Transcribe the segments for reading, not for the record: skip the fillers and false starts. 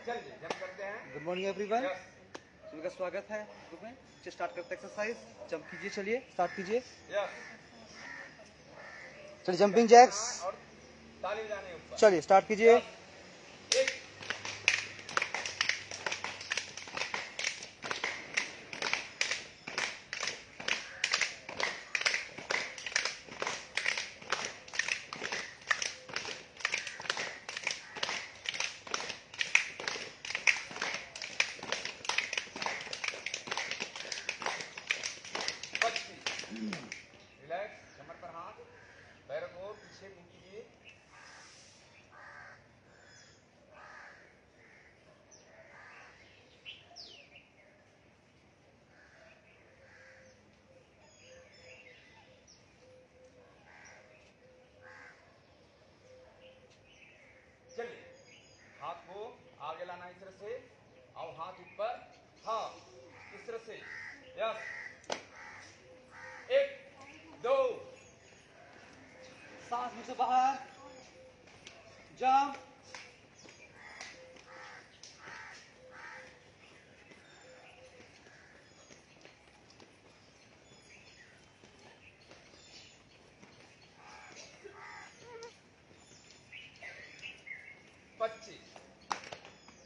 चलिए जंप करते हैं। गुड मॉर्निंग एवरीवन, सभी का स्वागत है ग्रुप में। स्टार्ट करते हैं एक्सरसाइज। जंप कीजिए, चलिए स्टार्ट कीजिए। चलिए जंपिंग जैक्स, और ताली बजाने ऊपर। चलिए स्टार्ट कीजिए। एक 25। रिलैक्स, कमर पर हाथ, पैरों को पीछे मुंह कीजिए। चलिए हाथ को आगे लाना इस तरह से, और हाथ ऊपर, हाँ इस तरह से। यस, 1 2 सांस मुंह से बाहर, जंप।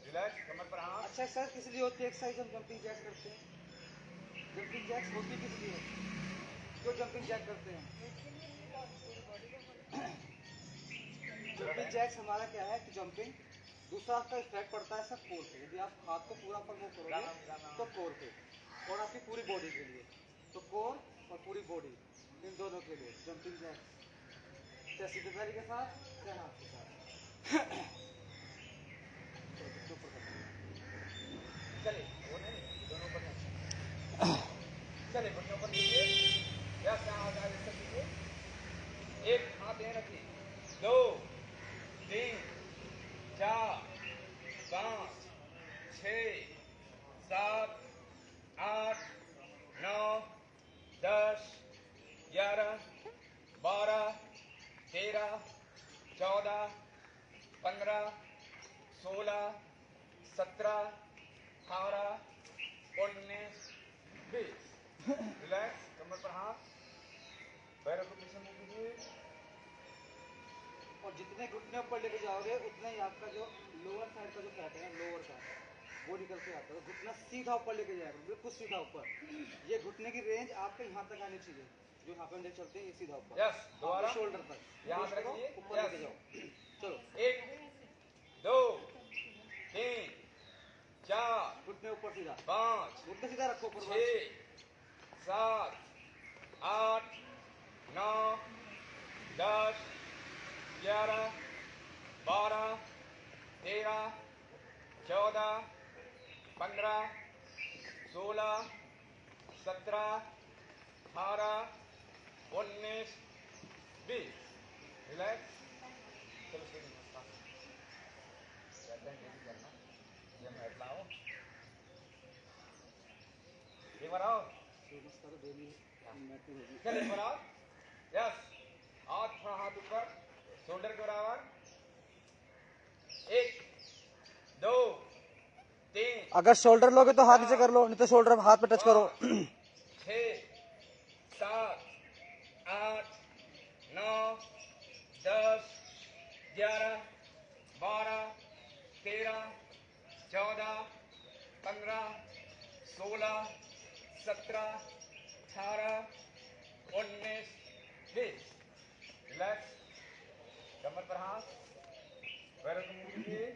रिलैक्स, कमर पर हाथ। अच्छा एक्सरसाइज किस लिए होती है? एक्सरसाइज हम जंपिंग जैक्स करते हैं। जंपिंग जैक्स होती किस लिए? क्यों जंपिंग जैक करते हैं? जंपिंग जैक्स हमारा क्या है कि जंपिंग दूसरा आपका इफेक्ट पड़ता है सब कोर पे। यदि आप हाथ को पूरा ऊपर मूव करोगे तो कोर पे, और आपकी पूरी बॉडी के लिए। तो कोर और पूरी बॉडी, इन दोनों के लिए जंपिंग जैक्स। क्या सीधे पैर के साथ, क्या हाथ के साथ। चलो ऊपर करते हैं। चलिए वो नहीं, दोनों ऊपर नहीं। चलिए घुटने ऊपर कीजिए। यस, यहाँ आगे से कीजिए। एक हाथ यहाँ रखिए। 2 3 4 5 6 7 8 9 10 11 12 13 14 15 16 17 18 19 20। रिलैक्स, कमर पर हाथ, पैरों को पीछे मुंह कीजिए। और जितने घुटने ऊपर लेके जाओगे उतना ही आपका जो लोअर साइड का जो फैट है ना, लोअर का वो निकल के आता है। तो घुटना सीधा ऊपर लेके जाएगा, बिल्कुल सीधा ऊपर। ये घुटने की रेंज आपके यहाँ तक आनी चाहिए। जो यहाँ पे हम देख चलते हैं ये सीधा ऊपर। यस, दोबारा शोल्डर तक यहाँ कोशिश करो, रखिए। ऊपर लेके जाओ। चलो 1 2 3 4 घुटने ऊपर सीधा, 5 घुटने सीधा रखो ऊपर। 6 7 8 9 10 11 12 13 14 15 16 17 18 19 20। रिलैक्स, चलो सूर्य नमस्कार कहते हैं, कैसे करना ये मैं लाओ। एक बार आओ, चलिए एक बार आओ। यस, हाथ थोड़ा हाथ ऊपर, शोल्डर के बराबर। 1 2 3 अगर शोल्डर लोगे तो हाथ नीचे कर लो, नहीं तो शोल्डर हाथ पे टच करो। 6 7 8 9 10 11 12 13 14 15 16 17 18 19 20। रिलैक्स, कमर पर हाथ, पैरों को मुंह कीजिए।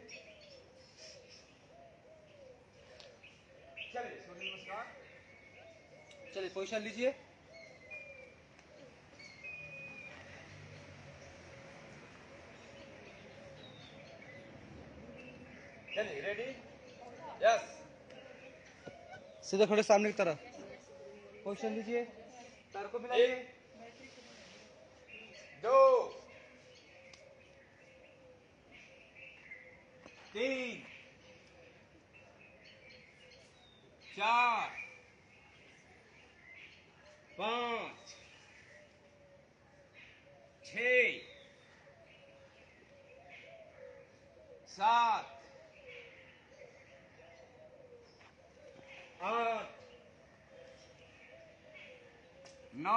चलिए सूर्य नमस्कार। चलिए पोजीशन लीजिए। चलिए रेडी। यस, सीधे खड़े सामने की तरफ पोजीशन लीजिए। पैर को मिलाइए। 2 3 4 5 6 7 8 9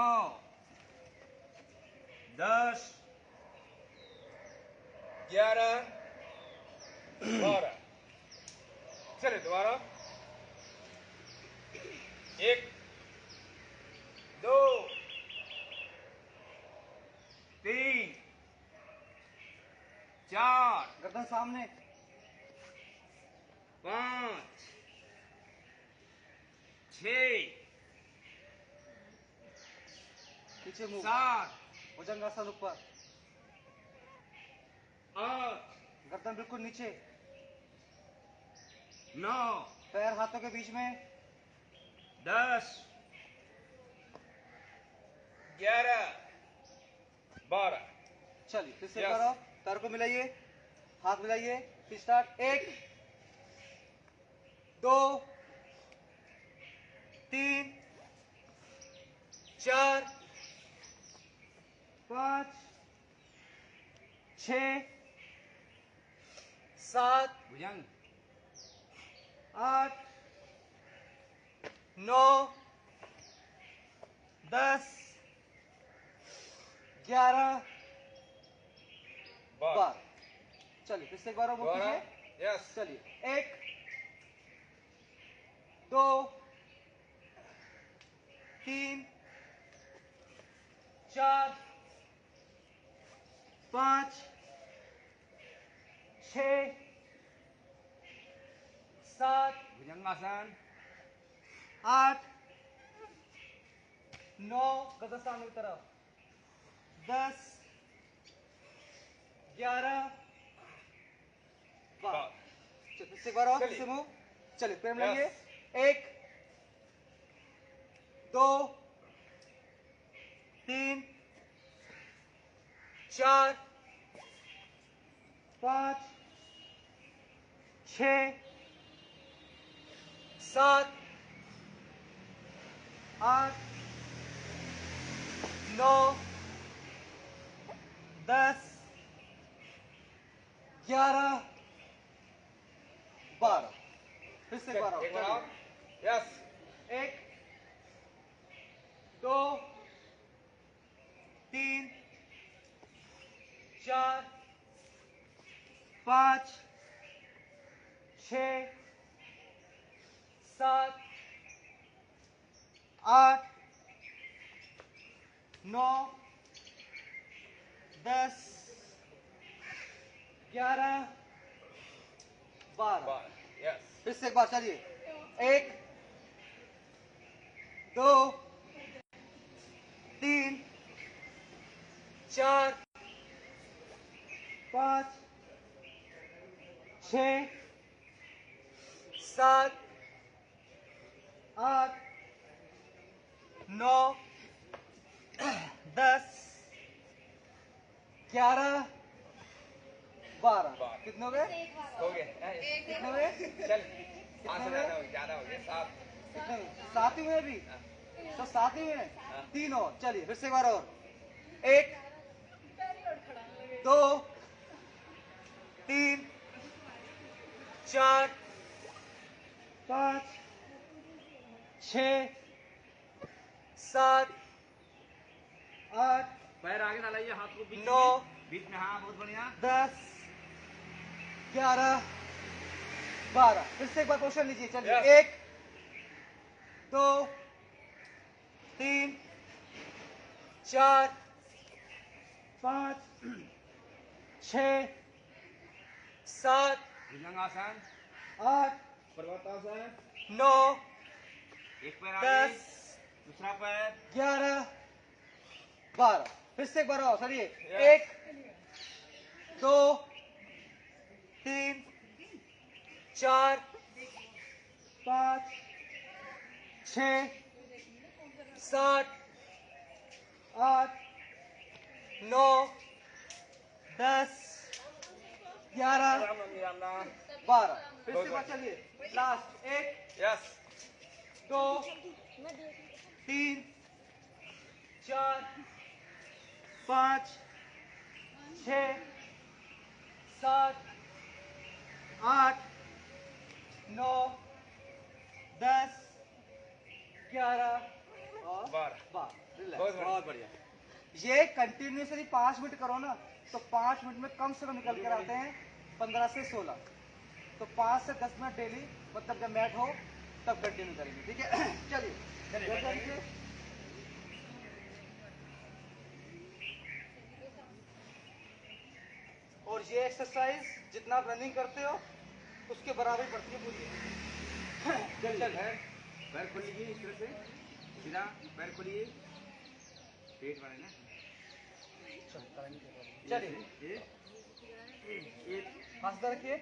10 11 12 चलिए दोबारा 1 2 3 4 गर्दन सामने, 5 6 पीछे मुंह, 7 भुजंगासन ऊपर, 8 गर्दन बिल्कुल नीचे, 9 पैर हाथों के बीच में, 10 11 12 चलिए फिर से Yes. करो, पैर को मिलाइए, हाथ मिलाइए, फिर स्टार्ट, 1 2 3 4 5 6 7 भुजंग 8 9 10 11 12 चलिए फिर से एक बार और मुंह दोबारा कीजिए। यस चलिए 1 2 3 4 5 6 7 भुजंगासन 8 9 गदा सामने की तरफ 10 11 12 चलिए फिर से एक बार और, फिर चलिए। से मुंह, चलिए पैर Yes. मिलाइए, 1 2 3 4 5 6 7 8 9 10 11 12 फिर से एक बार और, एक बार और यस 1 2 3 4 5 6 7 8 9 10 11 12 यस फिर से एक बार चलिए 1 2 3 4 5 6 7 8 9 10 11 12 कितने हो गए? हो गया कितने हुए? चल 5 से ज्यादा हो गया 7 कितने हुए? 7 ही हुए अभी, तो 7 ही हुए, 3 और, चलिए फिर से एक बार और, 1 2 3 4 5 6 7 8 पैर आगे ना लाइए हाथ को बीच 9 बीच में हाँ बहुत बढ़िया 10 11 12 फिर से एक बार क्वेश्चन लीजिए, चलिए Yes. 1 2 3 4 5 6 7 भुजंगासन 8 पर्वतासन 9 एक पैर आगे 10 दूसरा पैर 11 12 फिर से एक बार और, चलिए Yes. 1 2 3 4 5 6 7 8 9 10 11 12 फिर से बात चलिए लास्ट 1 यस 2 3 4 5 6 7 8 9 10 ये कंटिन्यूसली 5 मिनट करो ना, तो 5 मिनट में कम से कम निकल कर आते हैं 15 से 16। तो 5 से 10 मिनट डेली, मतलब जब मैट हो तब कंटिन्यू करेंगे, ठीक है। चलिए। और ये एक्सरसाइज जितना आप रनिंग करते हो उसके बराबर ही पड़ती है पूरी। चलिए, पैर खोल लीजिए इस तरह से, सीधा पैर खोलिए, पेट वाले ना। चलिए, हाथ सीधा रखिए,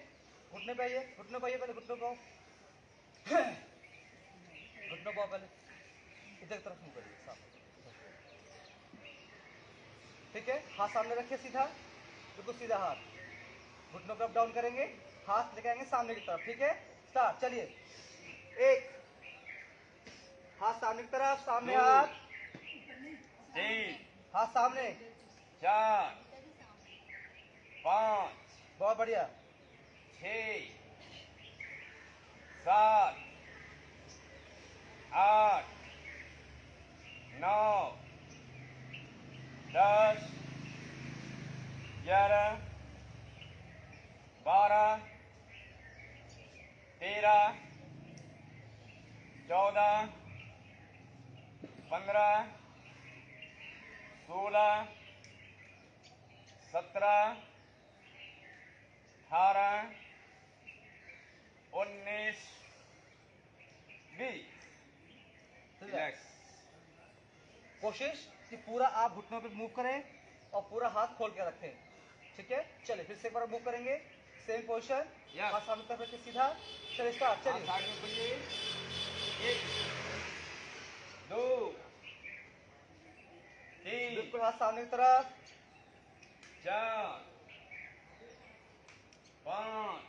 घुटने पे आइए, घुटने पे आइए, पहले घुटने को, घुटने को पहले इधर तरफ मुंह करिए, सामने। ठीक है, हाथ सामने रखिए सीधा, बिल्कुल सीधा हाथ, घुटनों पर अप डाउन करेंगे, हाथ लेके आएंगे सामने की तरफ, ठीक है। स्टार्ट, चलिए। एक, हाथ सामने की तरफ, सामने हाथ, 3, हाथ सामने, 4, 5, बहुत बढ़िया, 6, 7, 8, 9, 10, 11, 12, 13, 14, 15, 16, 17, 18, 19, 20। रिलैक्स। कोशिश कि पूरा आप घुटनों पे मूव करें और पूरा हाथ खोल के रखें, ठीक है। चलिए, फिर से एक बार मूव करेंगे, सेम पोजीशन, Yes. हाथ सामने तरफ रखिए सीधा। चलिए, स्टार्ट, चलिए। साइड में खोलिए, 1, 2, 3, बिल्कुल हाथ सामने की तरफ, 4, 5,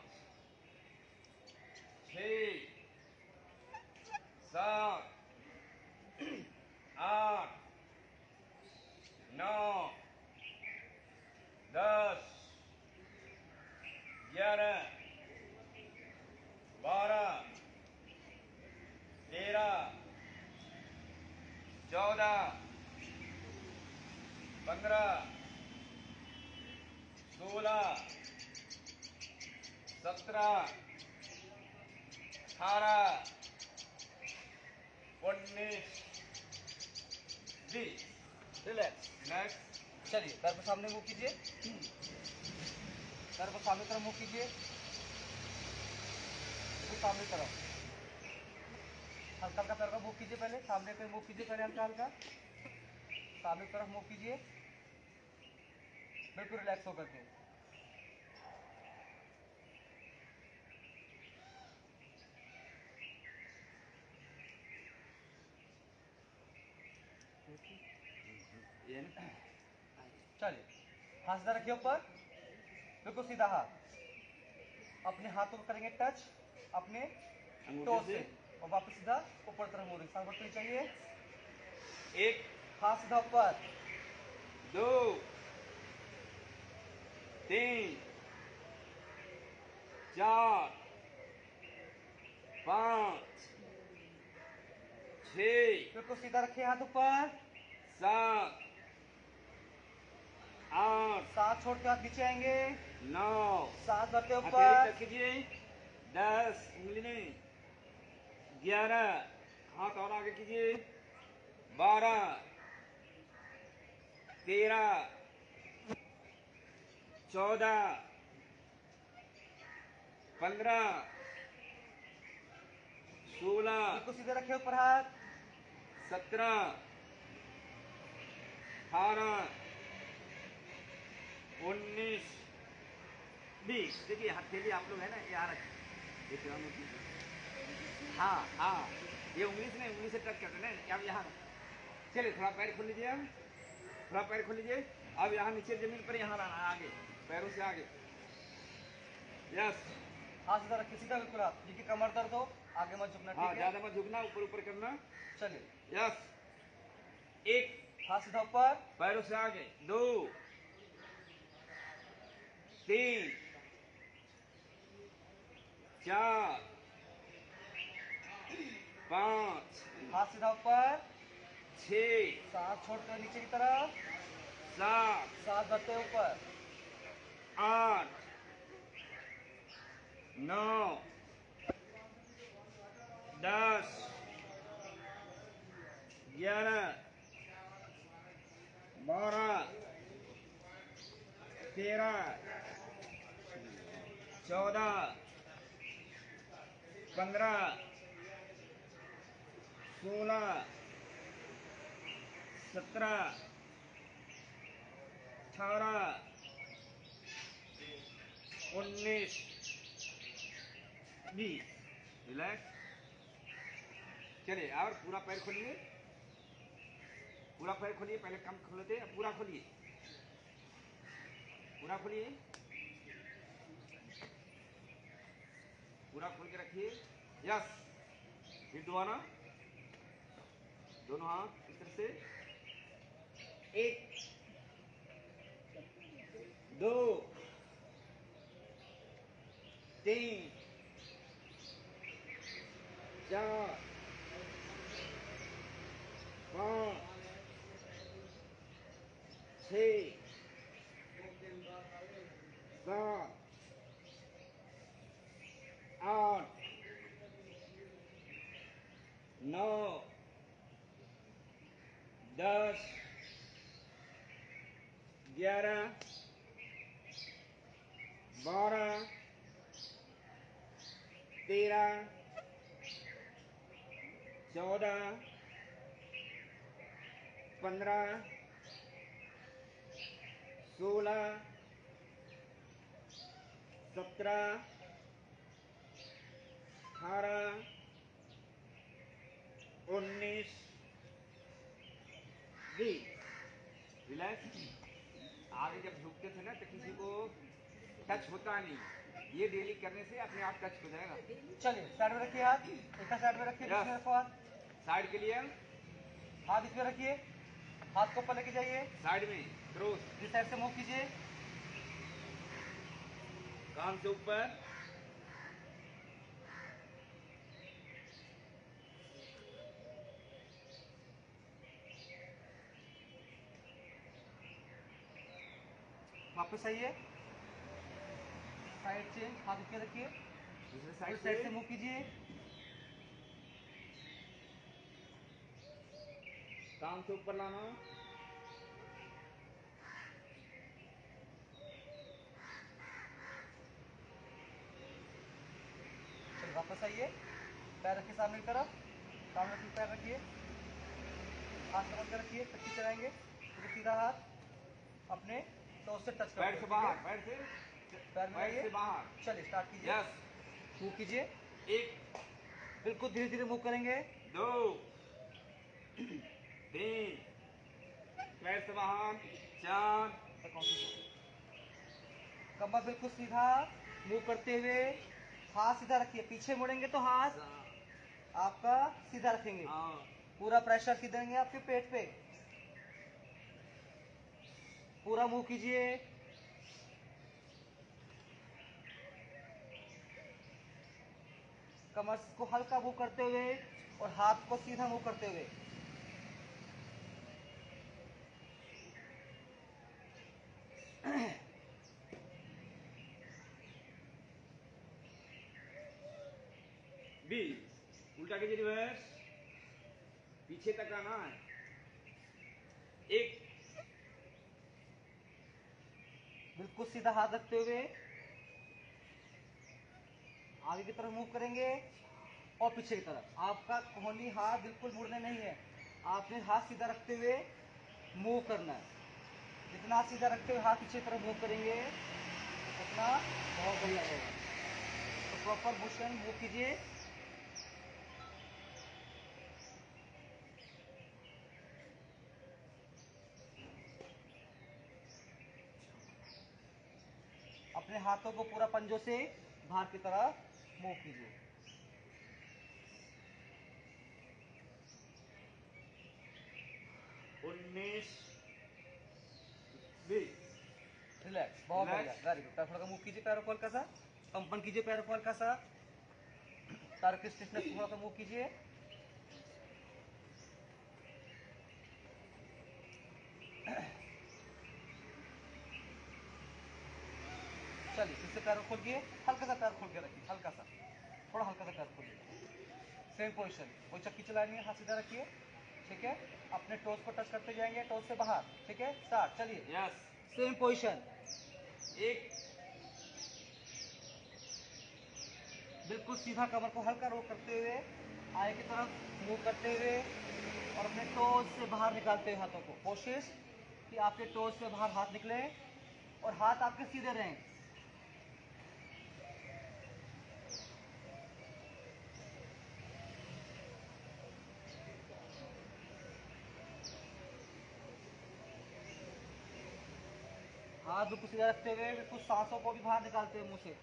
6, 7, 8, 9, 10, 11, 12, 13, 14, 15, 16, 17, 18, 19, 20। रिलैक्स। नेक्स्ट। चलिए, पैर को सामने मूव कीजिए, पैर को सामने तरफ मूव कीजिए, बिल्कुल सामने तरफ, हल्का हल्का पैर को मूव कीजिए, पहले सामने पे मूव कीजिए, पहले हल्का हल्का सामने की तरफ मूव कीजिए, बिल्कुल रिलैक्स होकर के। ये ना, चलिए, हाथ सीधा रखिए ऊपर, बिल्कुल सीधा हाथ, अपने हाथों को करेंगे टच अपने टो से और वापस सीधा ऊपर तरफ मोड़ेंगे, सांस बढ़नी चाहिए। 1, हाथ सीधा ऊपर, 2, 3, 4, 5, 6, बिल्कुल सीधा रखिए हाथ ऊपर, 7, 8, साथ छोड़ के हाथ नीचे आएंगे, 9, साथ भरते हथेली ऊपर, टच कीजिए, 10, उंगली में 11, हाथ और आगे कीजिए, 12, 13, 14, 15, 16, बिल्कुल सीधे रखिए ऊपर हाथ, 17, 18, 19, 20। देखिए हथेली आप लोग है ना, यहाँ रखिए, देखिए हम लोग, हाँ, ये उंगली से नहीं, उंगली से टच करते ना, अब यहाँ। चलिए, थोड़ा पैर खोल लीजिए, अब थोड़ा पैर खोल लीजिए, अब यहाँ नीचे जमीन पर यहाँ लाना है, आगे पैरों से आगे। यस। हाथ सीधा रखिए, सीधा बिल्कुल हाथ, देखिए कमर दर्द हो आगे मत झुकना, हाँ, ठीक है। ज्यादा मत झुकना, ऊपर ऊपर करना। चलिए, यस। 1, हाथ सीधा ऊपर, पैरों से आगे, 2, 3, 4, 5, हाथ सीधा ऊपर, 6, साथ छोड़कर नीचे की तरफ, 7 7 बढ़ते हैं ऊपर, 8 9 10 11 12 13 14 15 16 17 18 19 20। रिलैक्स। चलिए और पूरा पैर खोलिए, पूरा पैर खोलिए, पहले कम खोले थे, अब पूरा खोलिए, पूरा खोलिए, पूरा खोल के रखिए। यस। फिर दोबारा दोनों हाथ इस तरह से, 1 2 3 4 5 6 7 8 9 10 11 12 13 14 15 16 17 18 19 20। रिलैक्स। आगे जब झुकते थे ना तो किसी को टच होता नहीं, ये डेली करने से अपने आप टच हो जाएगा। चलिए साइड में रखिए, हाथ एक साइड में रखिए, Yes. बीच में रखो हाथ, साइड के लिए हाथ बीच में रखिए, हाथ को ऊपर लेके जाइए, साइड में क्रॉस, इस साइड से मूव कीजिए, कान से ऊपर, वापस आइए, साइड चेंज, हाथ ऊपर रखिए, दूसरे उस साइड साइड से से मूव कीजिए, कान से ऊपर लाना, चलिए वापस आइए, पैर रखिए सामने की तरफ, सामने की पैर रखिए, हाथ समझ कर रखिए, पट्टी चलाएंगे, फिर सीधा हाथ अपने तो उससे टच पैर से करेंगे, बाहर, ठीक है? पैर पैर में से बाहर। चलिए स्टार्ट कीजिए, यस। मूव कीजिए, 1 बिल्कुल धीरे धीरे मूव करेंगे, 2 3 पैर से बाहर, 4 कमर बिल्कुल सीधा, मूव करते हुए हाथ सीधा रखिए, पीछे मुड़ेंगे तो हाथ आपका सीधा रखेंगे, पूरा प्रेशर सीधा देंगे आपके पेट पे, पूरा मूव कीजिए, कमर को हल्का मूव करते हुए और हाथ को सीधा मूव करते हुए, बी उल्टा कीजिए, रिवर्स, पीछे तक आना है। 1 बिल्कुल सीधा हाथ रखते हुए आगे की तरफ मूव करेंगे और पीछे की तरफ, आपका कोहनी हाथ बिल्कुल मुड़ने नहीं है, आपने हाथ सीधा रखते हुए मूव करना है, जितना सीधा रखते हुए हाथ पीछे की तरफ मूव करेंगे उतना बहुत बढ़िया रहेगा। तो प्रॉपर मोशन मूव कीजिए, अपने हाथों को पूरा पंजों से बाहर की तरफ मूव कीजिए, 19 20। रिलैक्स, बहुत बढ़िया, Relax. Very good. थोड़ा सा मूव कीजिए पैरों को हल्का सा, कंपन कीजिए पैरों को हल्का सा, पैरों की स्टिफनेस को थोड़ा सा मूव कीजिए, चलिए फिर से पैर खोल के हल्का सा पैर खोल के रखिए, हल्का सा, थोड़ा हल्का सा पैर खोलिए। सेम पोजीशन, कोई चक्की चलानी है, हाथ सीधा रखिए, ठीक है। अपने टोस को टच करते जाएंगे, टोस से बाहर, ठीक है। स्टार्ट, चलिए। यस, सेम पोजीशन, एक बिल्कुल सीधा, कमर को हल्का रोक करते हुए आगे की तरफ मूव करते हुए और अपने टोस से बाहर निकालते हुए हाथों को। कोशिश कि आपके टोस से बाहर हाथ निकले और हाथ आपके सीधे रहें। हाथ बिल्कुल सीधा रखते हुए बिल्कुल सांसों को भी बाहर निकालते हुए मुंह से।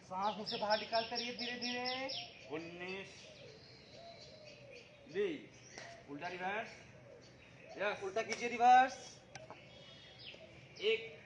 सांस मुंह से बाहर निकालते रहिए धीरे धीरे। 19 20, उल्टा रिवर्स, यस, उल्टा कीजिए, रिवर्स। एक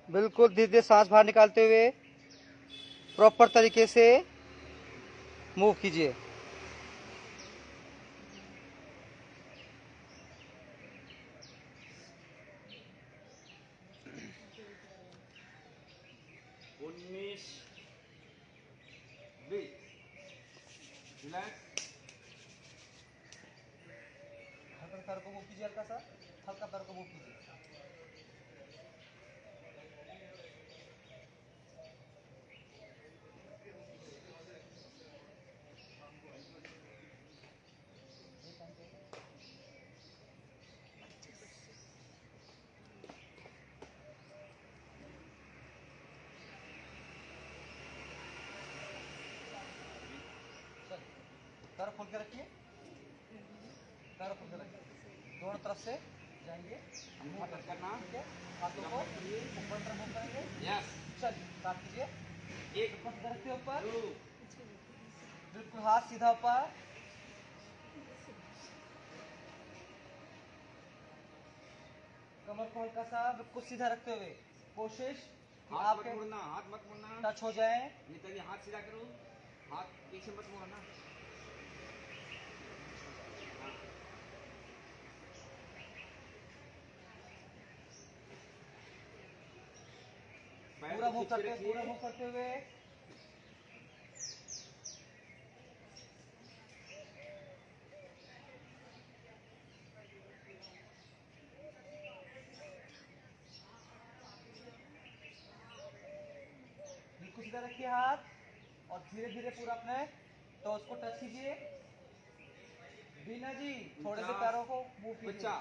बिल्कुल धीरे धीरे सांस बाहर निकालते हुए प्रॉपर तरीके से मूव कीजिए। उन्नीस 20, रिलैक्स, हल्का पैर को मूव कीजिए, हल्का सा, हल्का पैर को मूव कीजिए। पैर खोल के रखिए, पैर खोल के रखिए, दोनों तरफ से जाएंगे, अंगूठा टच करना, ठीक है। हाथों को ऊपर तरफ मूव करेंगे, यस, चलिए स्टार्ट कीजिए। एक बिल्कुल सीधा रखिए ऊपर, 2, बिल्कुल हाथ सीधा ऊपर, कमर को हल्का सा बिल्कुल सीधा रखते हुए कोशिश कि हाथ मत आपके मुड़ना, हाथ मत मुड़ना, टच हो जाए। नेताजी हाथ सीधा करो, हाथ पीछे मत मोड़ना, पैर पूरा को मूव खींच के करते रखिए, पूरा मूव करते हुए बिल्कुल सीधा रखिए हाथ और धीरे धीरे पूरा अपने टोस को टच कीजिए। बीना जी थोड़े से 49, पैरों को मूव कीजिए, 50,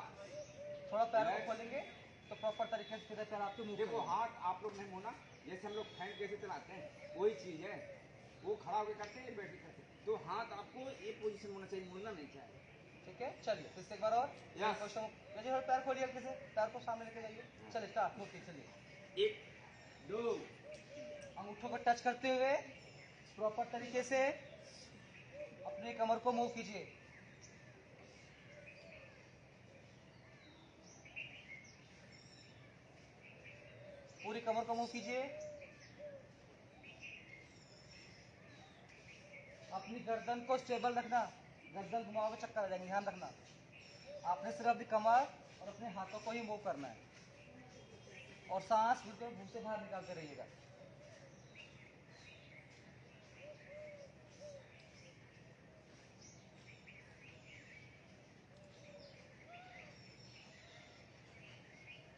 थोड़ा पैरों को रिलैक्स। खोलेंगे तो प्रॉपर तरीके से सीधे पैर आपके मूव देखो करेंगे। हाथ आप लोग नहीं मोड़ना, जैसे हम लोग फैन कैसे चलाते हैं वही चीज है, वो खड़ा होकर करते हैं, बैठ के करते हैं, तो हाथ आपको एक पोजीशन होना चाहिए, मुड़ना नहीं चाहिए। ठीक है, चलिए फिर से एक बार और। Yes. चलिए पैर खोलिए हल्के से, पैर को सामने लेके जाइए। चलिए स्टार्ट, मूव कीजिए, चलिए। एक 2, अंगूठों को टच करते हुए प्रॉपर तरीके से अपने कमर को मूव कीजिए। पूरी कमर को मूव कीजिए। अपनी गर्दन को स्टेबल रखना, गर्दन घुमाओगे चक्कर आ जाएंगे, ध्यान रखना। आपने सिर्फ अपनी कमर और अपने हाथों को ही मूव करना है और सांस बिल्कुल मुंह से बाहर निकालते रहिएगा।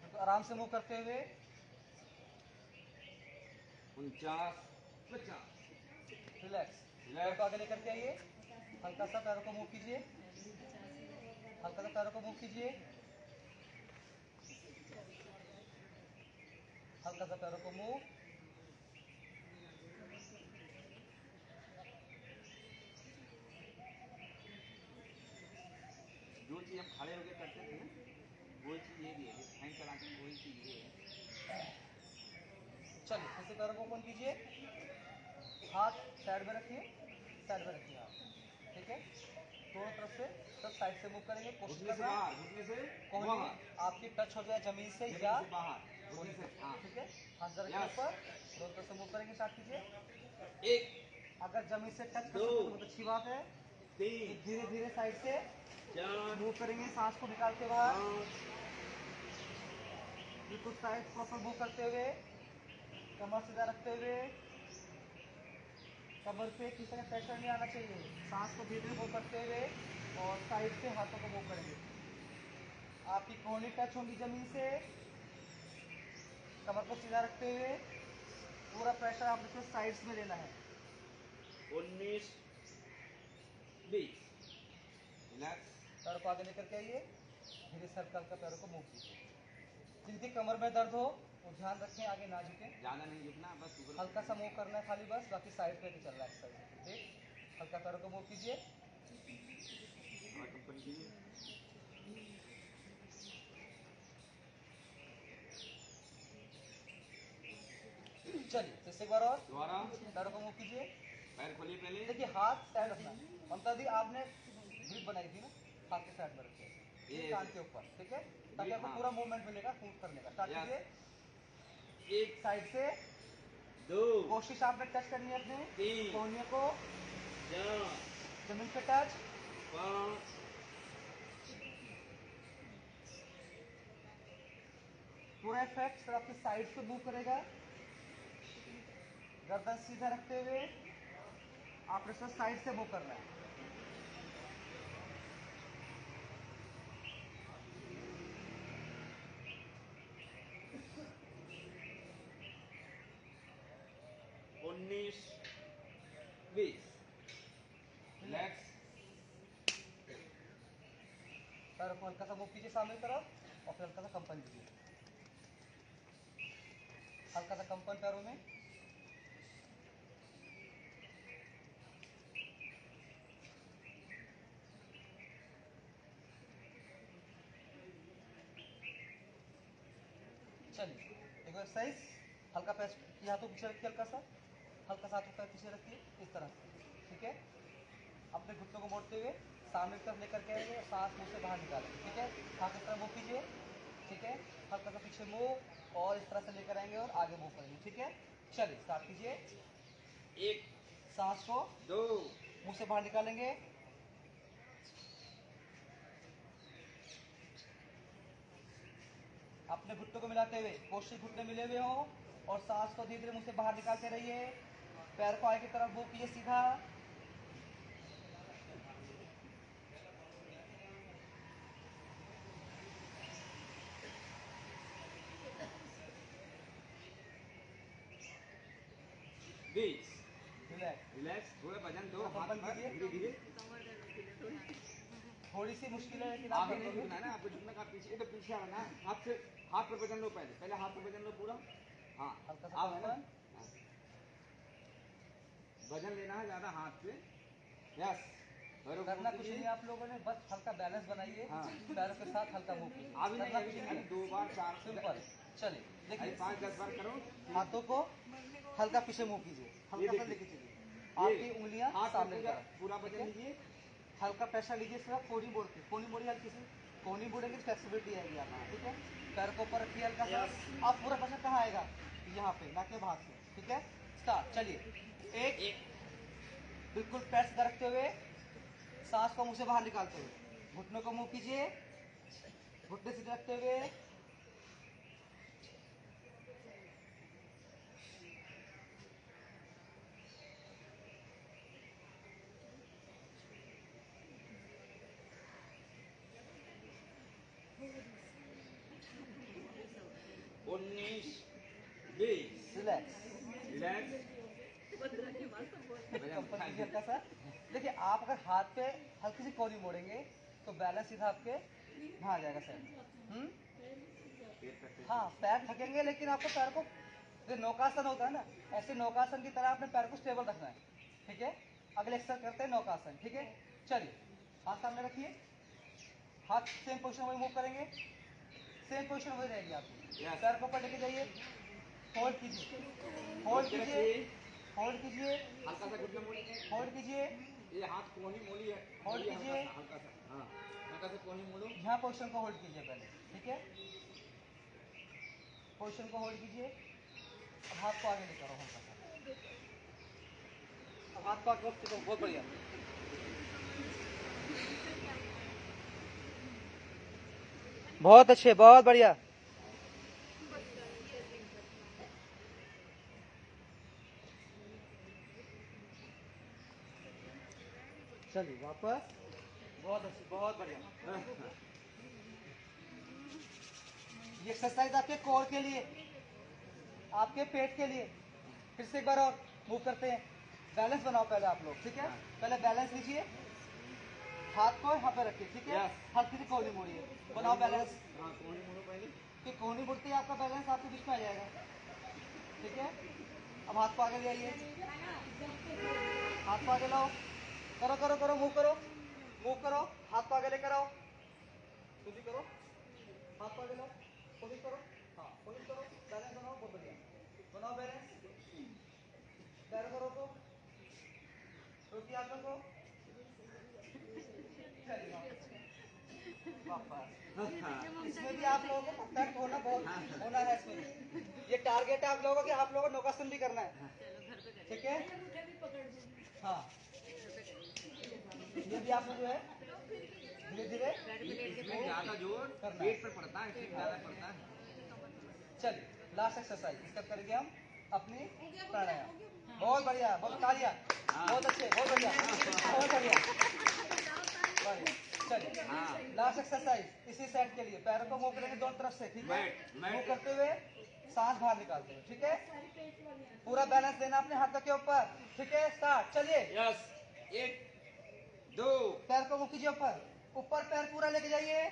तो आराम से मूव करते हुए 49, 50, रिलैक्स। पैर को आगे लेकर के आइए, हल्का सा पैरों को मूव कीजिए, हल्का सा पैरों को मूव कीजिए, हल्का सा पैरों को मूव। चीज़ हम खड़े होकर करते थे ना, वही चीज़ ये भी है, फैन चलाते हैं वही चीज़ ये है। चलिए फिर से पैरों को ओपन कीजिए, हाथ साइड में रखिए, साइड में रखिए हाथ, ठीक है। दोनों तरफ से सब साइड से मूव करेंगे, कोशिश घुटने से करना बाहर, घुटने से कोहनी बाहर, आपकी टच हो जाए जमीन से जमीन या से बाहर, घुटने से, हाँ, ठीक है। हाथ जरा के Yes. ऊपर, दोनों तरफ से मूव करेंगे, स्टार्ट कीजिए। एक, अगर जमीन से टच कर दो, सकते तो बहुत अच्छी बात है। तीन, धीरे धीरे साइड से चार, मूव करेंगे, सांस को निकालते बाहर, पाँच, बिल्कुल साइड प्रॉपर मूव करते हुए, कमर सीधा रखते हुए, कमर पे किसी तरह प्रेशर नहीं आना चाहिए, सांस को धीरे धीरे मूव करते हुए और साइड से हाथों को मूव करेंगे। आपकी कोहनी टच होंगी जमीन से, कमर को सीधा रखते हुए पूरा प्रेशर आपको साइड्स में लेना है। 19, 20, रिलैक्स, पैरों को आगे लेकर के आइए, धीरे सर्कल का पैरों को मूव कीजिए। जिनकी कमर में दर्द हो वो ध्यान रखें, आगे ना झुकें, ज़्यादा नहीं झुकना, बस ऊपर हल्का सा मूव करना है खाली, बस बाकी साइड पे चल रहा है एक्सरसाइज, ठीक। हल्का पैरों को मूव कीजिए। और कंपनी कीजिए। चलिए फिर से एक बार और दोबारा पैरों को मूव कीजिए। पैर खोलिए पहले, देखिए हाथ साइड रखना, ममता दी आपने ग्रिप बनाई थी ना, हाथ के साइड में रखिए, ये कान के ऊपर, ठीक है, ताकि आपको हाँ। पूरा मूवमेंट मिलेगा मूव करने का। Start Yes. कीजिए, एक, साइड से 2, कोशिश आपने टच करनी है अपने तीन, कोहनियों को, 4, जमीन पे टच, 5, पूरा इफेक्ट सिर्फ आपकी साइड से मूव करेगा। गर्दन सीधा रखते हुए आपने सिर्फ साइड से मूव करना है। उन्नीस, 20, रिलैक्स, पैरों को हल्का सा मूव कीजिए सामने की तरफ और फिर हल्का सा कंपन दीजिए, हल्का सा कंपन पैरों में। चलिए एक बार एक्सरसाइज, हल्का पैर की हाथों पीछे रखिए, हल्का सा हाथों पैर पीछे रखिए इस तरह से, ठीक है। अपने घुटनों को मोड़ते हुए सामने की तरफ लेकर के आएंगे और सांस मुंह से बाहर निकालेंगे, ठीक है। हाथ इस तरह मूव कीजिए, ठीक है, हल्का सा पीछे मूव और इस तरह से लेकर आएंगे और आगे मूव करेंगे, ठीक है। चलिए स्टार्ट कीजिए। एक, सांस को 2, मुंह से बाहर निकालेंगे, अपने घुटनों को मिलाते हुए, कोशिश घुटने मिले हुए हो और सांस को धीरे धीरे मुंह से बाहर निकालते रहिए। पैर को आगे की तरफ मूव कीजिए सीधा, 20, रिलैक्स। रिलैक्स, थोड़ा वजन दो, कंपन हाथ पर कीजिए। धीरे धीरे, थोड़ी सी मुश्किल है लेकिन आप आगे कर नहीं लोगे। झुकना है ना, आपको झुकना का पीछे, ये तो पीछे आना ना, हाथ से, हाथ पर वजन लो पहले, हाथ पर वजन लो पूरा, हाँ, हल्का सा आप है ना, कंपन, हाँ। वजन लेना है ज़्यादा हाथ से, यस, पैरों को करना मूव कुछ कीजिए। नहीं आप लोगों ने, बस हल्का बैलेंस बनाइए, हाँ। पैरों के साथ हल्का मूव कीजिए, अभी नहीं, करना अभी कुछ अभी नहीं, 2 बार 4, सिंपल। चलिए अभी देखिए 5-10 बार करो, हाथों को हल्का पीछे मूव कीजिए, हल्का सा देखिए। लेके चलिए, आपकी उंगलियां हाथ सामने पे की तरफ, पूरा ठीक वजन है? लीजिए, हल्का प्रेशर लीजिए सिर्फ कोहनी मोड़ के, कोहनी मोड़ी हल्की सी, कोहनी मोड़ेंगे फ्लेक्सिबिलिटी आएगी आपको, ठीक है। पैर को ऊपर रखिए हल्का सा, अब पूरा प्रेशर कहाँ आएगा, यहाँ पे, ना के भाग से, ठीक है। स्टार्ट, चलिए एक, बिल्कुल पैर सीधा रखते हुए, सांस को मुंह से बाहर निकालते हुए, घुटनों को मूव कीजिए, घुटने सीधे रखते हुए, उन्नीस, 20, रिलैक्स। रिलैक्स, कंपन कीजिए हल्का सा। देखिए आप अगर हाथ पे हल्की सी कोहनी मोड़ेंगे तो बैलेंस सीधा आपके यहाँ आ जाएगा सर। हाँ पैर थकेंगे लेकिन आपको पैर को, जो नौकासन होता है ना, ऐसे नौकासन की तरह अपने पैर को स्टेबल रखना है, ठीक है। अगले एक्सरसाइज करते हैं नौकासन, ठीक है। चलिए हाथ सामने रखिए, हाथ सेम पोजीशन में मूव करेंगे, सेम पोजीशन वही रहेगी आपकी। Yes. पैर को ऊपर लेके जाइए, होल्ड कीजिए, होल्ड कीजिए, होल्ड कीजिए, हल्का सा घुटना मोड़िए, होल्ड कीजिए, ये हाथ कोहनी मोड़ी है, होल्ड मोड़िए कीजिए। हल्का सा, हाँ हल्का सा कोहनी मोड़ो। यहाँ पोजीशन को होल्ड कीजिए पहले, ठीक है, पोजीशन को होल्ड कीजिए। अब हाथ को आगे लेकर आओ हल्का सा, अब हाथ को आगे लेकर, बहुत बढ़िया, बहुत अच्छे, बहुत बढ़िया। चलिए वापस, बहुत अच्छी, बहुत बढ़िया। ये एक्सरसाइज आपके कोर के लिए, आपके पेट के लिए। फिर से एक बार और मूव करते हैं। बैलेंस बनाओ पहले आप लोग, ठीक है, पहले बैलेंस लीजिए, हाथ को यहाँ पे रखिए, ठीक है, हल्की सी कोहनी मोड़िए, बनाओ बैलेंस। हाँ कोहनी मोड़ो पहले, कि कोहनी मुड़ती है आपका बैलेंस आपके बीच में आ जाएगा, ठीक है। अब हाथ को आगे ले आइए, हाथ को आगे लाओ, करो करो करो, मूव करो, मूव करो, हाथ को आगे लेकर आओ, खुद ही करो, हाथ को आगे लाओ, खुद ही करो, हाँ खुद ही करो, बैलेंस बनाओ, बहुत बढ़िया, बनाओ बैलेंस, पैरों को रोको, रोकिए हाथों को, चलिए वापस। इसमें भी आप लोगों को परफेक्ट होना बहुत होना है इसमें भी। ये टारगेट है आप लोगों को कि आप लोगों को नौकासन भी करना है, ठीक है, हाँ ये भी आपको जो है धीरे धीरे इसमें ज्यादा जोर करना पेट है। पर पड़ता है, इसमें ज्यादा पड़ता है। चलिए लास्ट एक्सरसाइज इसका करेंगे हम अपनी प्राणायाम। बहुत बढ़िया, बहुत तालियां, बहुत अच्छे, बहुत बढ़िया, बहुत बढ़िया, बढ़िया। चलिए लास्ट एक्सरसाइज इसी सेट के लिए पैरों को मूव करेंगे दोनों तरफ से, ठीक है, मूव करते हुए सांस बाहर निकालते हुए, ठीक है, पूरा बैलेंस देना अपने हाथों के ऊपर, ठीक है, स्टार्ट, चलिए। यस, एक दो, पैर को मूव कीजिए ऊपर, ऊपर पैर पूरा लेके जाइए,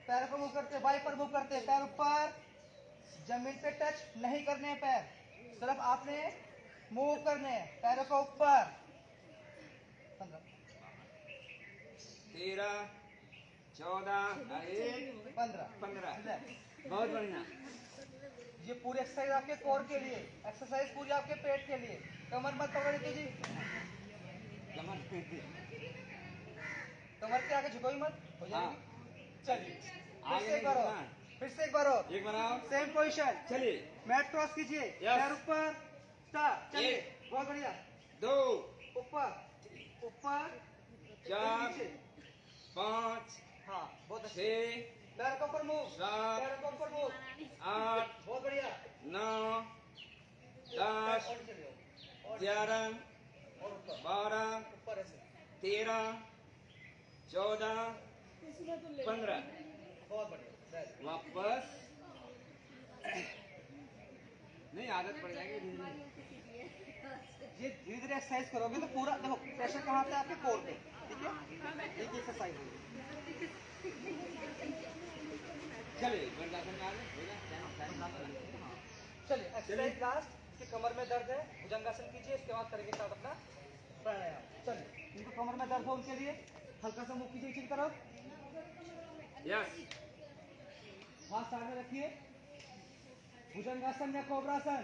पैर को मूव करते बाई पर मूव करते, पैर ऊपर, जमीन पे टच नहीं करने हैं पैर, सिर्फ आपने मूव करने हैं, पैरों को ऊपर। 13, 14, 15 15, बहुत बढ़िया। ये पूरी एक्सरसाइज आपके कोर के लिए, एक्सरसाइज पूरी आपके पेट के लिए। कमर मत पकड़ कीजिए, कमर कमर के आगे झुकोई मत, हो जाएगी। चलिए फिर आगे से एक बार और, नहीं फिर से एक बार और, एक बनाओ, सेम पोजीशन, चलिए, मैट क्रॉस कीजिए, पैर ऊपर, स्टार्ट, चलिए, बहुत बढ़िया, 2, ऊपर ऊपर, 4, नीचे, 5, हाँ बहुत अच्छे, 6, पैर के ऊपर मूव, 7, पैर के ऊपर मूव, 8, बहुत बढ़िया, 9, 10, और चलिए, और 11, और ऊपर, 12, ऊपर ऐसे, 13, 14, 15, बहुत बढ़िया, वापस। नहीं आदत पड़ जाएगी धीरे धीरे। ये धीरे धीरे एक्सरसाइज करोगे तो पूरा देखो प्रेशर कहाँ पे आपके कोर पे, ठीक है, एक एक्सरसाइज होगी। चलिए वज्रासन में आ गए, हो गया? चलिए एक्सरसाइज लास्ट, कि कमर में दर्द है भुजंगासन कीजिए, इसके बाद करेंगे स्टार्ट अपना प्राणायाम। चलिए इनको कमर में दर्द हो उनके लिए हल्का सा मुंह कीजिए इसी तरफ, यस, हाथ साइड में रखिए, भुजंगासन या कोबरासन,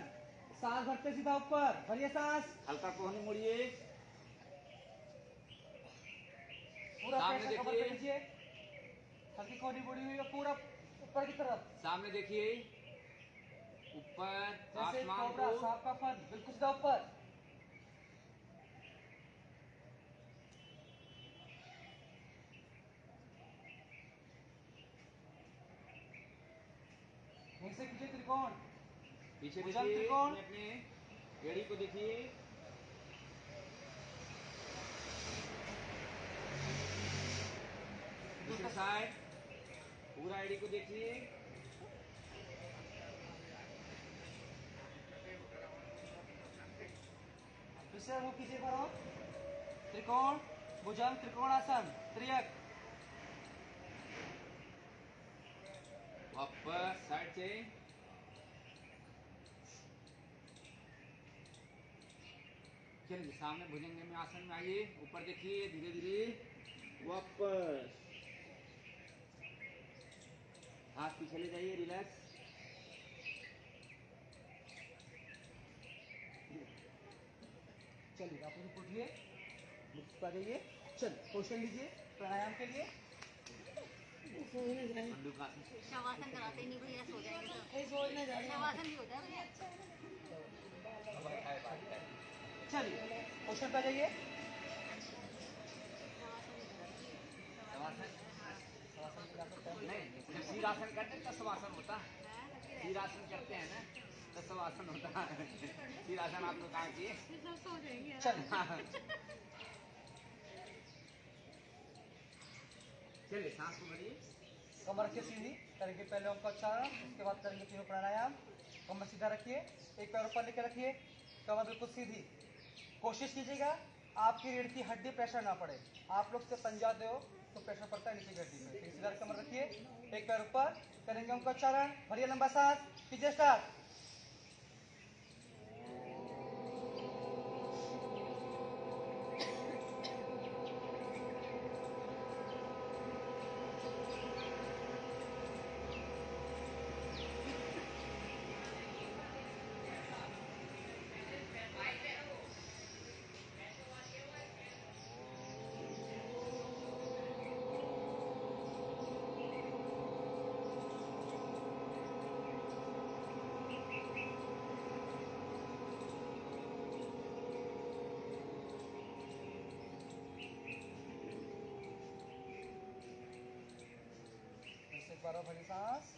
सांस भरते सीधा ऊपर, भरिए सांस, हल्का कोहनी मुड़िए, पूरा सामने प्रेशर कमर पे देखिए। लीजिए, हल्की कोहनी मुड़ी हुई है पूरा ऊपर की तरफ, सामने देखिए, ऊपर जैसे आसमान कोबरा को, सांप का फन, बिल्कुल सीधा ऊपर। यहीं से कीजिए त्रिकोण, पीछे भुजंग देखिए, त्रिकोण, अपने एड़ी को देखिए, दूसरी साइड पूरा एड़ी को देखिए, फिर से मुंह कीजिए करो, त्रिकोण, भुजंग त्रिकोणासन, त्रियक, वापस साइड से, चलिए सामने भुजंग में आसन में आइए, ऊपर देखिए धीरे धीरे, वापस हाथ पीछे ले जाइए, रिलैक्स। चलिए आप लोग उठिए, मुक्त आ जाइए। चल क्वेश्चन लीजिए प्राणायाम के लिए। शवासन कराते नहीं भैया, सो जाएंगे तो शवासन भी होता है भैया। चलिए क्वेश्चन पे आ जाइए। नहीं, जब शीरासन करते हैं तब शवासन होता है। शीरासन करते हैं ना तो शवासन होता है। शीरासन आप लोग कहाँ किए? सो जाएंगे। चलिए सांस को भरिए। कमर रखिए सीधी, करेंगे पहले ओम का उच्चारण, उसके बाद करेंगे तीनों प्राणायाम। कमर सीधा रखिए, एक पैर ऊपर लेकर रखिए, कमर बिल्कुल सीधी। कोशिश कीजिएगा आपकी रीढ़ की हड्डी प्रेशर ना पड़े। आप लोग से पंजाते हो तो प्रेशर पड़ता है नीचे की हड्डी पे। सीधा कमर रखिए, एक पैर ऊपर, करेंगे ओम का उच्चारण, भरिए लंबा सांस, कीजिए स्टार्ट। एक बार और भरी सांस।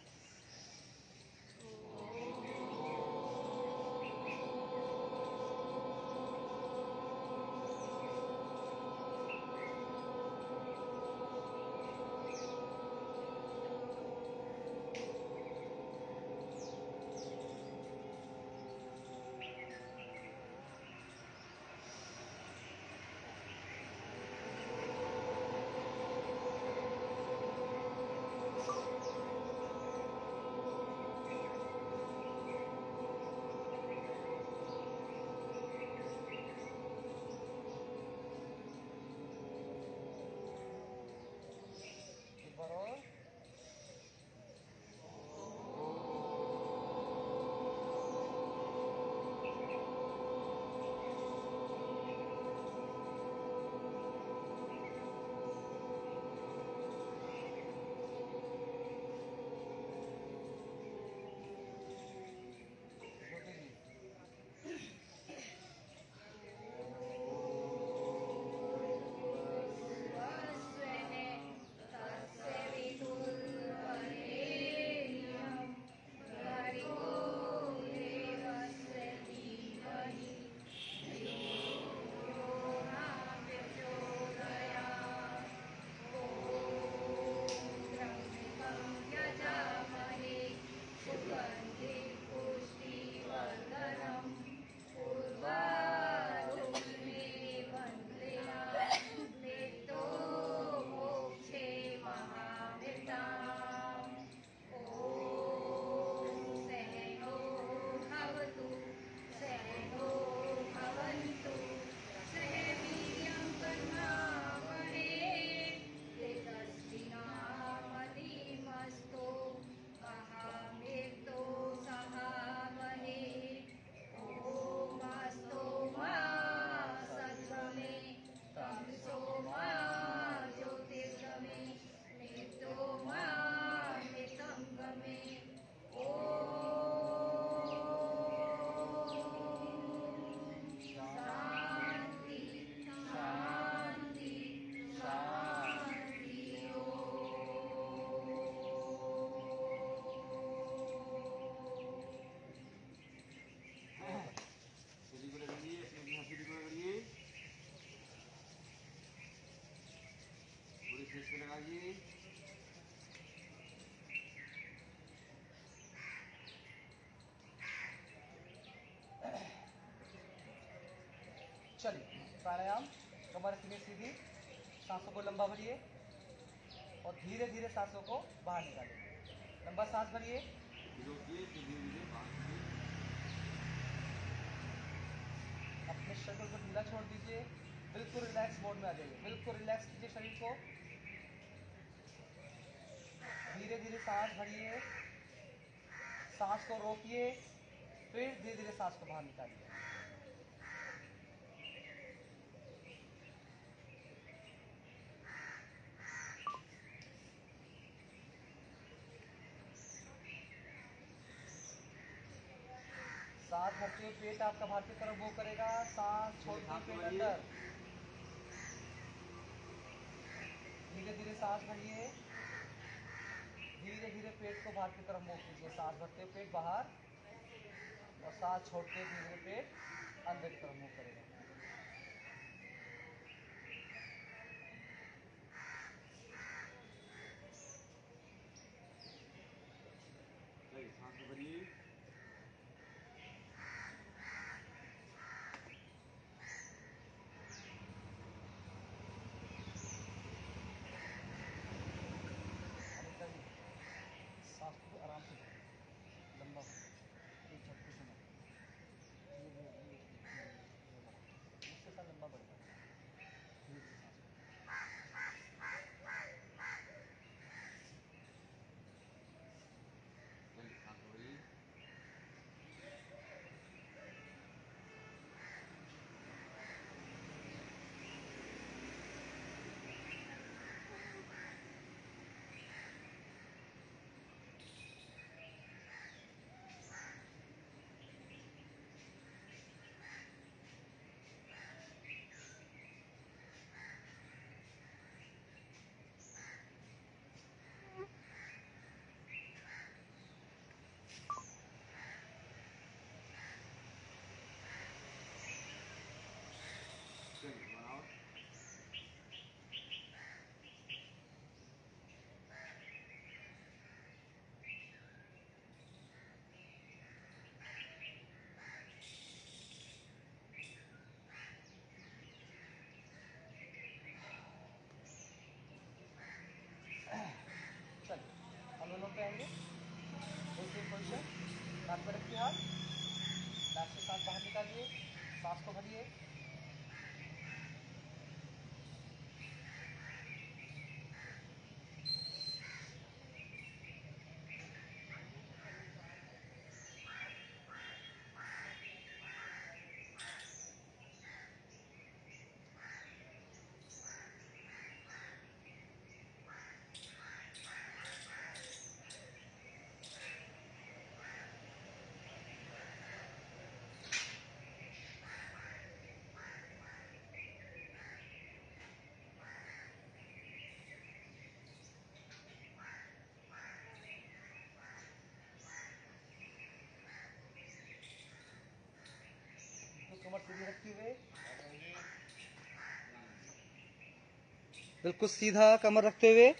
एक बार और। ज्योति जी सीढ़ी को लगाइए, अपनी सीढ़ी को लगाइए, पूरी फेस पे लगाइए। चलिए प्राणायाम, कमर रखिए सीधी, सांसों को लंबा भरिए और धीरे धीरे सांसों को बाहर निकालिए। लंबा सांस भरिए, रोकिए, फिर धीरे धीरे बाहर निकालिए। अपने शरीर को ढीला छोड़ दीजिए, बिल्कुल रिलैक्स मोड में आ जाइए। बिल्कुल रिलैक्स कीजिए शरीर को, धीरे धीरे धीरे सांस भरिए, सांस को रोकिए, फिर धीरे धीरे सांस को बाहर निकालिए। सांस भरते हुए पेट आपका बाहर की तरफ मूव करेगा, सांस छोड़ते हुए पेट अंदर। धीरे धीरे सांस भरिए, धीरे धीरे पेट को बाहर की तरफ मूव कीजिए। सांस भरते हुए पेट बाहर और सांस छोड़ते हुए धीरे धीरे पेट अंदर की तरफ मूव करेगा। सांस भरिए, सांस को आराम से लंबा एक झटके से मत, उससे सा लंबा बढ़ेगा। धीरे धीरे सांस भरिए, बनाओ। चलिए अनुलोम पे आएंगे। दूसरी पोजीशन, नाक पे रखिए हाथ, नाक से सांस बाहर निकालिए, सांस को भरिए। तो कमर सीधी रखते हुए, बिल्कुल सीधा कमर रखते हुए।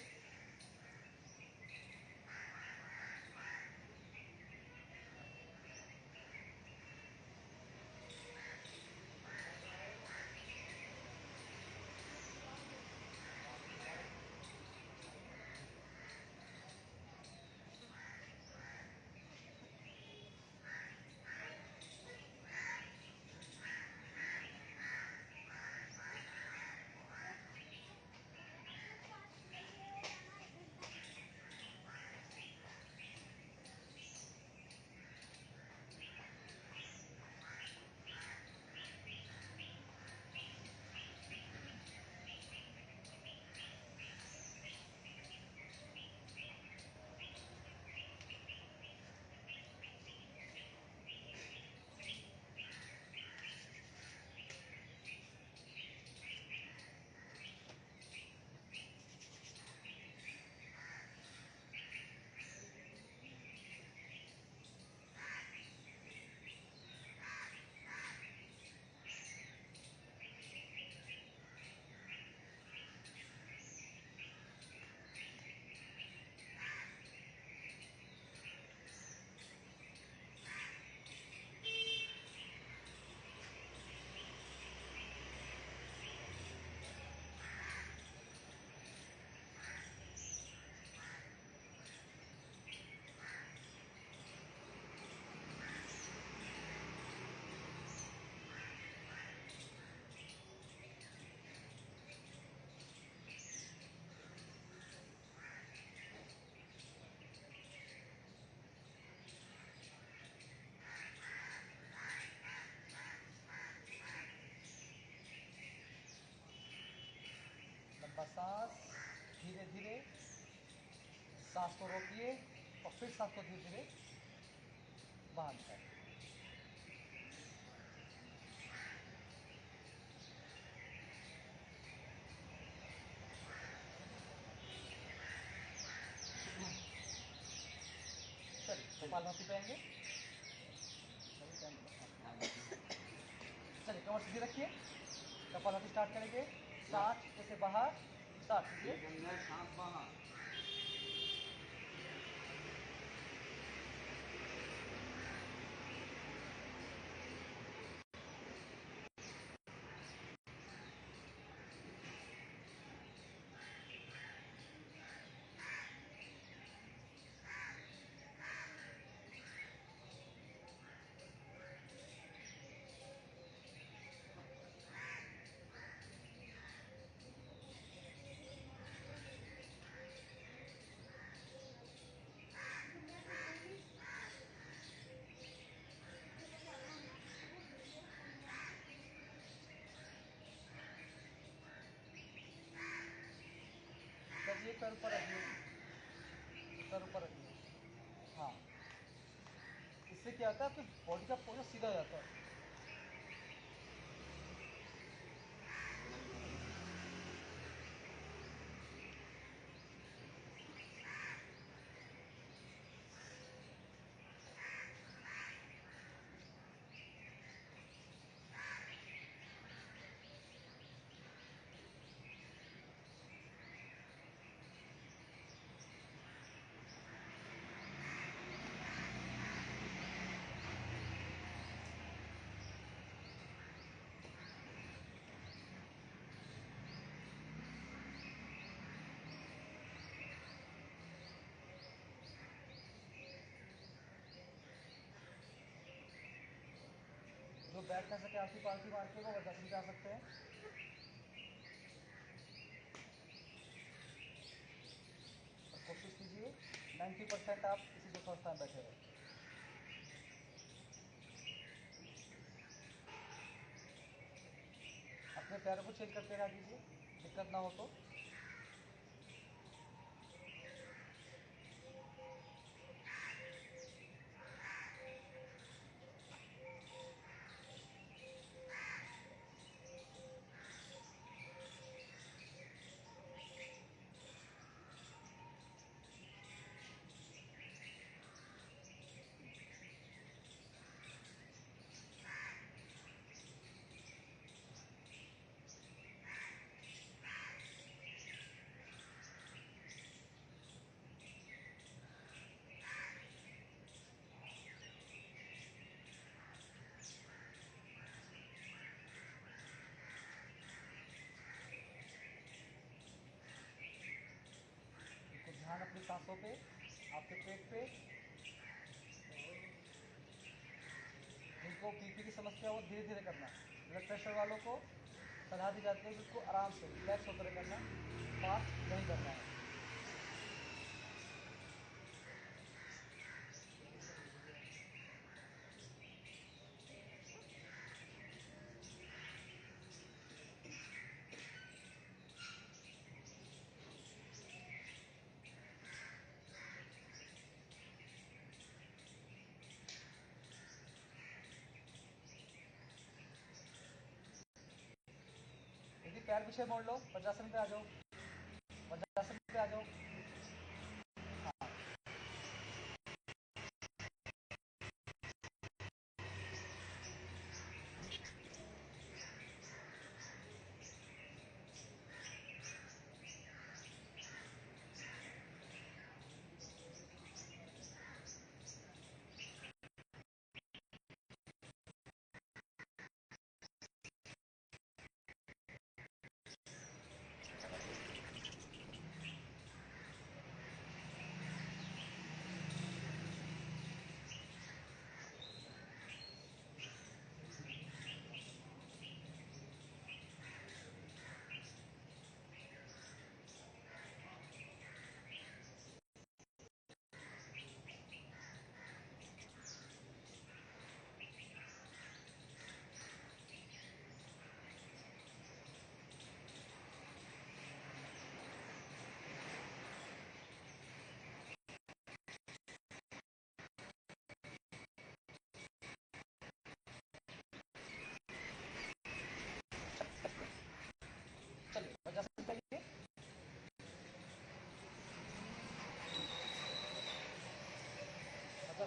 लंबा सांस, धीरे धीरे सांस को रोकिए और फिर सांस को धीरे धीरे बाहर निकालिए। चलिए कपालभाति पाएंगे। चलिए कमर सीधी रखिए, कपालभाति स्टार्ट करेंगे। सांस जैसे बाहर, स्टार्ट कीजिए। अंदर सांस बाहर, करिए, पैर ऊपर रखिए, पैर ऊपर रखिए। हाँ, इससे क्या होता है आपकी बॉडी का पोस्चर सीधा हो जाता है। जो बैठ कर सके आपकी पालती मार के वो वज्रासन जा सकते हैं। और कोशिश कीजिए 90% आप इसी दूसरा स्थान बैठे रहे। अपने पैरों को चेंज करते रहा कीजिए, दिक्कत ना हो तो। तो ध्यान अपनी सांसों पे, आपके पेट पे। जिनको बीपी की समस्या हो धीरे धीरे करना। ब्लड प्रेशर वालों को सलाह दी जाती है कि उसको आराम से रिलैक्स होकर करना, फास्ट नहीं करना है। यदि पैर पीछे मोड़ लो, वज्रासन पे आ जाओ, वज्रासन पे आ जाओ।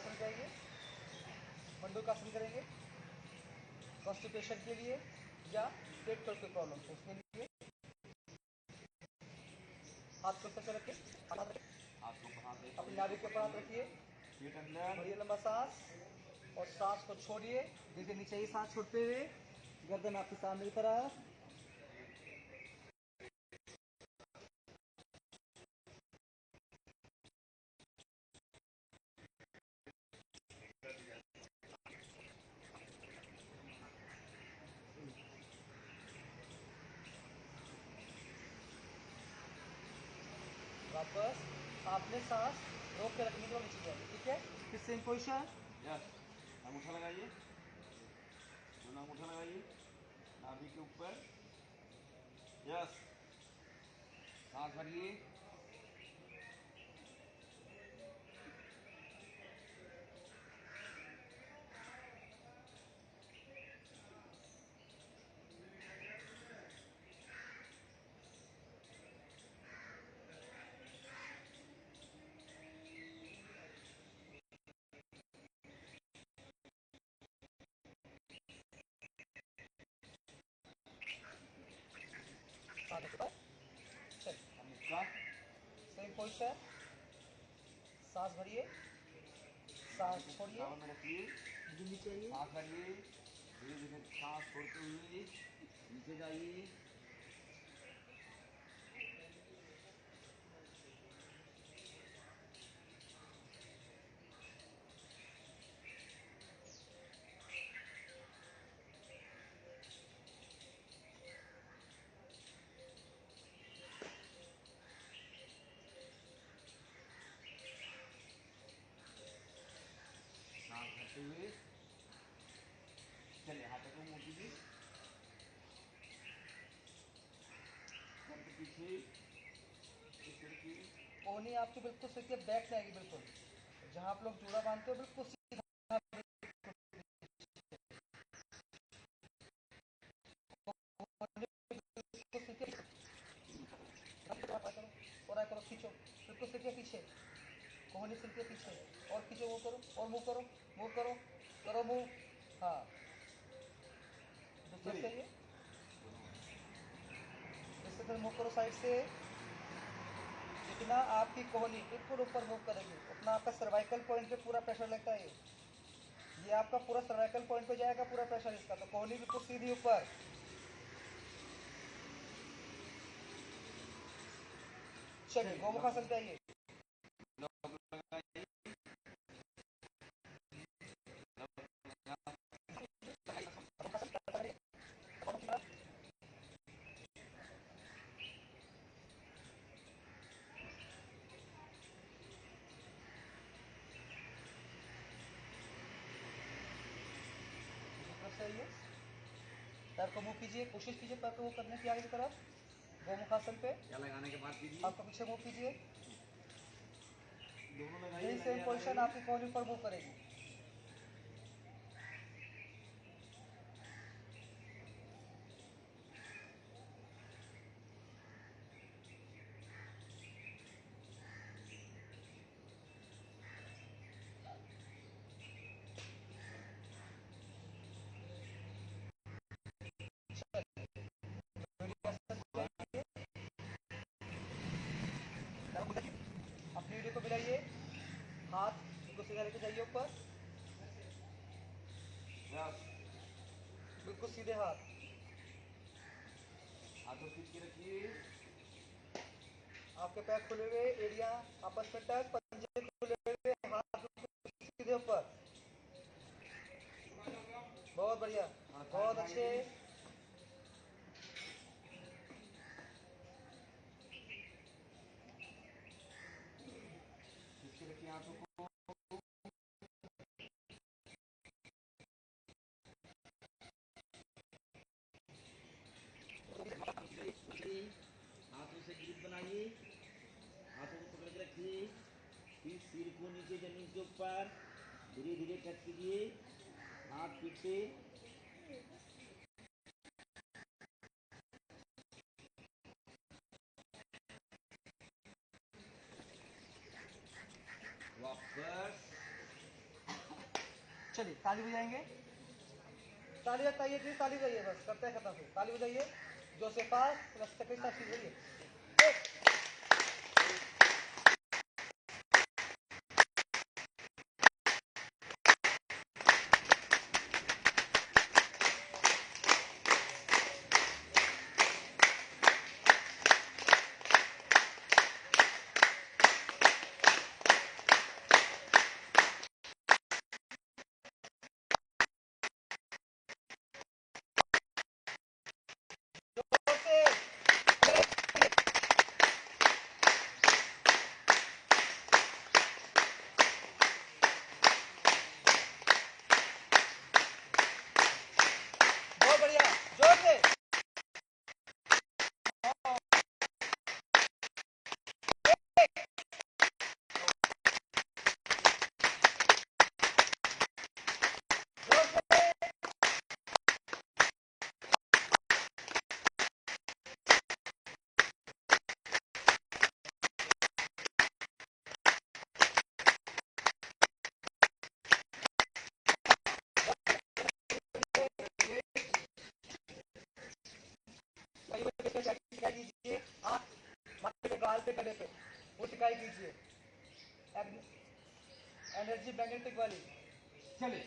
मंडूकासन जाइए, मंडूकासन करेंगे कॉन्स्टिपेशन के लिए या पेट पर कोई प्रॉब्लम है उसके लिए। हाथ को कैसे रखिए, अपनी नाभि के ऊपर हाथ रखिए, भरिए लंबा सांस और सांस को छोड़िए, देखिए नीचे ही सांस छोड़ते हुए गर्दन आपके सामने की तरफ। वापस आपने सांस रोक के रखने को नीचे जाएगी, ठीक है। फिर सेम पोजिशन, यस, अंगूठा लगाइए, दोनों अंगूठा लगाइए नाभि के ऊपर, यस, सांस भरिए, सेम पोजिशन, सांस भरिए, सांस छोड़िए, सांस भरिए, धीरे धीरे सांस छोड़ते हुए नीचे जाइए, सांस भरते हुए चलिए, हाथों को मुंह कीजिए, पीछे इस तरह की कोहनी आपकी बिल्कुल सीधे बैक में आएगी, बिल्कुल जहाँ आप लोग जूड़ा बांधते हो बिल्कुल सीधा, और करो खींचो, बिल्कुल सीधे पीछे, कोहनी सीधे पीछे और खींचो, मूव करो और मूव करो, मूव करो, करो मूव, हाँ दूसरे से ये इससे फिर मूव करो साइड से, जितना आपकी कोहनी बिल्कुल ऊपर मूव करेगी उतना आपका सर्वाइकल पॉइंट पे पूरा प्रेशर लगता है, ये आपका पूरा सर्वाइकल पॉइंट पे जाएगा पूरा प्रेशर इसका, तो कोहनी बिल्कुल सीधी ऊपर। चलिए गोमुखासन पे आइए, पैर को मूव कीजिए, कोशिश कीजिए पैर को मूव करने की आगे की तरफ, गोमुखासन पे क्या लगाने के बाद कीजिए, आपको पीछे मूव कीजिए, दोनों लगाइए, यही सेम पोजीशन आपकी कोहनी पर मूव करेगी। अपनी वीडियो को मिलाइए, हाथ को सीधा लेके जाइए ऊपर, यस, बिल्कुल सीधे हाथ, हाथों खींच के रखिए, आपके पैर खुले हुए, एड़ियां आपस में टच, पंजे खुले हुए, हाथ बिल्कुल सीधे ऊपर, बहुत बढ़िया, बहुत अच्छे। खींच के रखिए हाथों को, हाथों से ग्रिप बनाइए, हाथों को पकड़ के रखिए, फिर सिर को नीचे जमीन के ऊपर धीरे धीरे टच कीजिए, हाथ पीठ से, वापस चलिए ताली बजाएंगे, ताली बताइए जी, ताली बजाइए, बस करते हैं खत्म से, ताली बजाइए जो से पास रस्ते के साथ बजाइए। बहुत बढ़िया, जोर से। कीजिए आप माथे पे, गाल पे, गले पे वो टिकाई कीजिए, एनर्जी मैग्नेटिक वाली। चलिए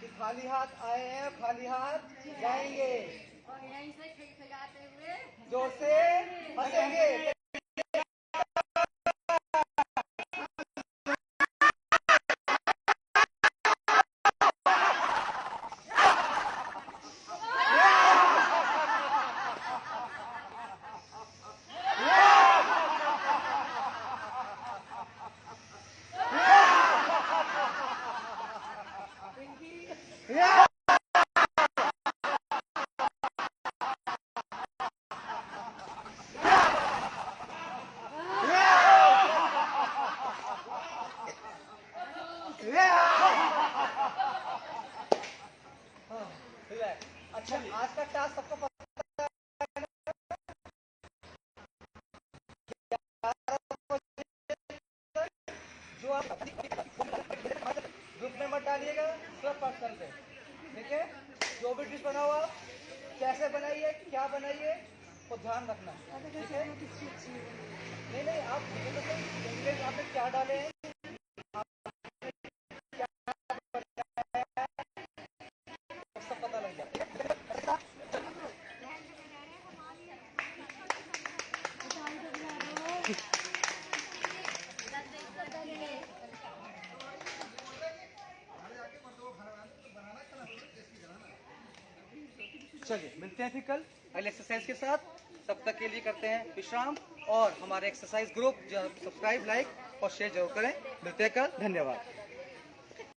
कि खाली हाथ आए हैं, खाली हाथ जाएंगे, और यहीं से खिलखिलाते हुए जोर से हंसेंगे। अच्छा, आज का टास्क सबको पता जो आप ग्रुप में मत डालिएगा, सब पर्सन पे, ठीक है। जो भी डिश बनाओ आप कैसे बनाइए, क्या बनाइए, वो ध्यान रखना, ठीक है। नहीं नहीं, आप मुझे तो इंग्रेडिएंट आपने क्या डाले हैं, सब पता लग जाए। चलिए मिलते हैं फिर कल अगले एक्सरसाइज के साथ, तब तक के लिए करते हैं विश्राम, और हमारे एक्सरसाइज ग्रुप जो सब्सक्राइब, लाइक और शेयर जरूर करें। मिलते हैं कल, धन्यवाद।